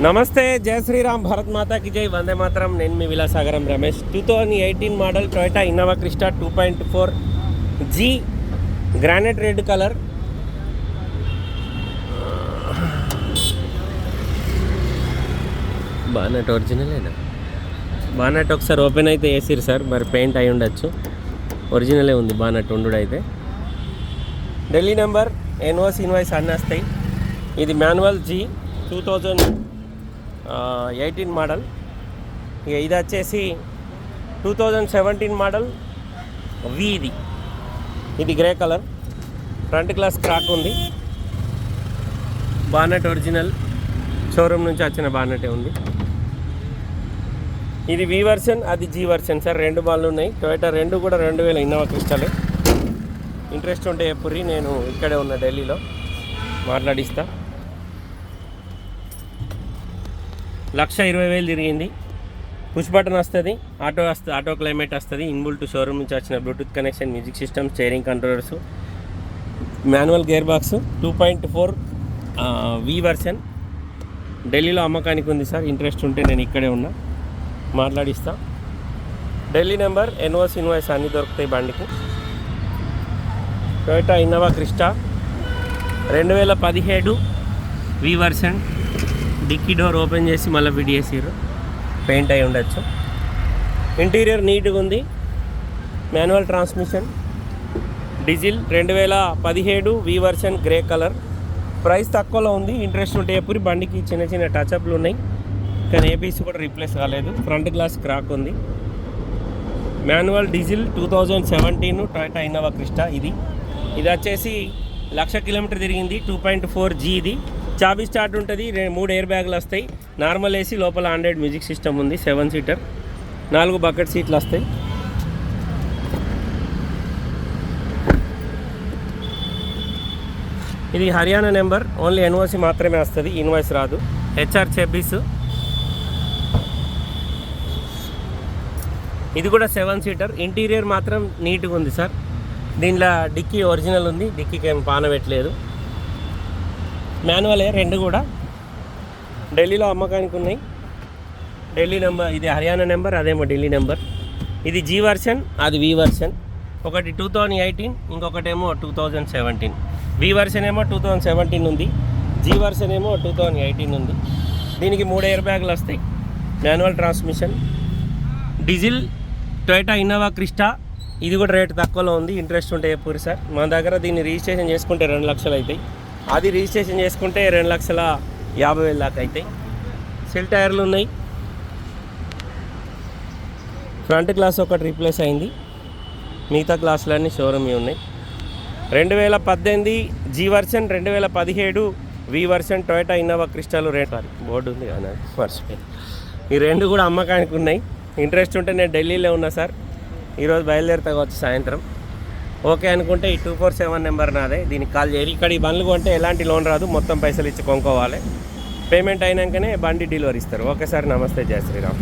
నమస్తే, జై శ్రీరామ్, భారత్ మాతాకి జై, వందే మాతరం. నేను మీ Vilasagaram Ramesh. 2018 model Toyota Innova Crysta 2.4 G granite red colour. Bonnet ఒరిజినలేనా? బానెట్ ఒకసారి ఓపెన్ అయితే వేసిరు సార్, మరి పెయింట్ అయి ఉండొచ్చు. ఒరిజినలే ఉంది బానెట్ ఉండు అయితే. ఢిల్లీ నెంబర్, ఎన్ఓసి, ఇన్వాయిస్ అన్నీ వస్తాయి. ఇది మాన్యువల్ జీ 2018 మోడల్. ఇక ఇది వచ్చేసి 2017 మోడల్ వి. ఇది grey colour, front glass crack ఉంది. బానెట్ ఒరిజినల్, షోరూమ్ నుంచి వచ్చిన బానెటే ఉంది. ఇది వి వర్షన్, అది జీ వర్షన్ సార్. రెండు బాళ్ళు ఉన్నాయి. టొయోటా రెండు కూడా 2000 ఇన్నోవా క్రిస్టాలే. ఇంట్రెస్ట్ ఉంటే ఎప్పుడు నేను ఇక్కడే ఉన్న ఢిల్లీలో మాట్లాడిస్తా. 1,20,000 తిరిగింది. పుష్ బటన్ వస్తుంది, ఆటో క్లైమేట్ వస్తుంది. ఇన్బుల్ట్ షోరూమ్ నుంచి వచ్చిన Bluetooth connection, music system, steering controllers, manual gear box. 2.4 V version. ఢిల్లీలో అమ్మకానికి ఉంది సార్. ఇంట్రెస్ట్ ఉంటే నేను ఇక్కడే ఉన్నా మాట్లాడిస్తా. ఢిల్లీ నెంబర్, ఎన్ఓసి, ఇన్వాయిస్ అన్నీ దొరుకుతాయి బండికి. Toyota Innova Crysta 2017 V version. Dicky door open చేసి మళ్ళీ ఫిట్ చేసిర్రు, పెయింట్ అయి ఉండొచ్చు. ఇంటీరియర్ నీట్గా ఉంది. Manual transmission, diesel. 2017 V version, grey colour. Price తక్కువలో ఉంది. ఇంట్రెస్ట్ ఉంటే ఎప్పుడు బండికి చిన్న చిన్న టచ్అప్లు ఉన్నాయి, కానీ ఏబీసీ కూడా రీప్లేస్ కాలేదు. ఫ్రంట్ గ్లాస్ క్రాక్ ఉంది. Manual diesel 2017 Toyota Innova Crysta. ఇది వచ్చేసి 1,00,000 కిలోమీటర్ తిరిగింది. 2.4 జీ. ఇది చాబీ స్టార్ట్ ఉంటుంది. 3 ఎయిర్ బ్యాగులు వస్తాయి. నార్మల్ ఏసీ, లోపల ఆండ్రాయిడ్ మ్యూజిక్ సిస్టమ్ ఉంది. 7 సీటర్, 4 బకెట్ సీట్లు వస్తాయి. ఇది హర్యానా నెంబర్, ఓన్లీ ఎన్ఓసి మాత్రమే వస్తుంది, ఇన్వాయిస్ రాదు. HR26. ఇది కూడా 7 సీటర్. ఇంటీరియర్ మాత్రం నీట్గా ఉంది సార్. దీనిలో డిక్కీ ఒరిజినల్ ఉంది, డిక్కీకి ఏం పాన పెట్టలేదు. మాన్యువలే రెండు కూడా. ఢిల్లీలో అమ్మకానికి ఉన్నాయి. ఢిల్లీ నెంబర్, ఇది హర్యానా నెంబర్, అదేమో ఢిల్లీ నెంబర్. ఇది జీ వర్షన్, అది వి వర్షన్. ఒకటి 2018, ఇంకొకటేమో 2017. వి వర్షన్ ఏమో 2017 ఉంది, జీ వర్షన్ ఏమో 2018 ఉంది. దీనికి 3 ఎయిర్ బ్యాగులు వస్తాయి. Manual transmission, diesel. Toyota Innova Crysta. ఇది కూడా రేటు తక్కువలో ఉంది. ఇంట్రెస్ట్ ఉంటే ఎప్పుడు సార్, మన దగ్గర దీన్ని రిజిస్ట్రేషన్ చేసుకుంటే 2 లక్షలు అవుతాయి. అది రిజిస్ట్రేషన్ చేసుకుంటే 2,50,000 దాకా అవుతాయి. సెల్ టైర్లు ఉన్నాయి. ఫ్రంట్ గ్లాస్ ఒకటి రీప్లేస్ అయింది, మిగతా గ్లాసులన్నీ షోరూమ్ ఉన్నాయి. 2018 G version, 2017 V version Toyota Innova క్రిస్టాలు రేట్ బోర్డు ఉంది కానీ మర్చిపోయింది. ఈ రెండు కూడా అమ్మకానికి ఉన్నాయి. ఇంట్రెస్ట్ ఉంటే నేను ఢిల్లీలో ఉన్నా సార్. ఈరోజు బయలుదేరుతా వచ్చి సాయంత్రం. ఓకే అనుకుంటే ఈ 247 నెంబర్ నాదే, దీనికి కాల్ చేయాలి. ఇక్కడ ఈ బండ్లు కొంటే ఎలాంటి లోన్ రాదు, మొత్తం పైసలు ఇచ్చి కొనుక్కోవాలి. పేమెంట్ అయినాకనే బండి డెలివరీ ఇస్తారు. ఓకే సార్, నమస్తే, జై శ్రీరామ్.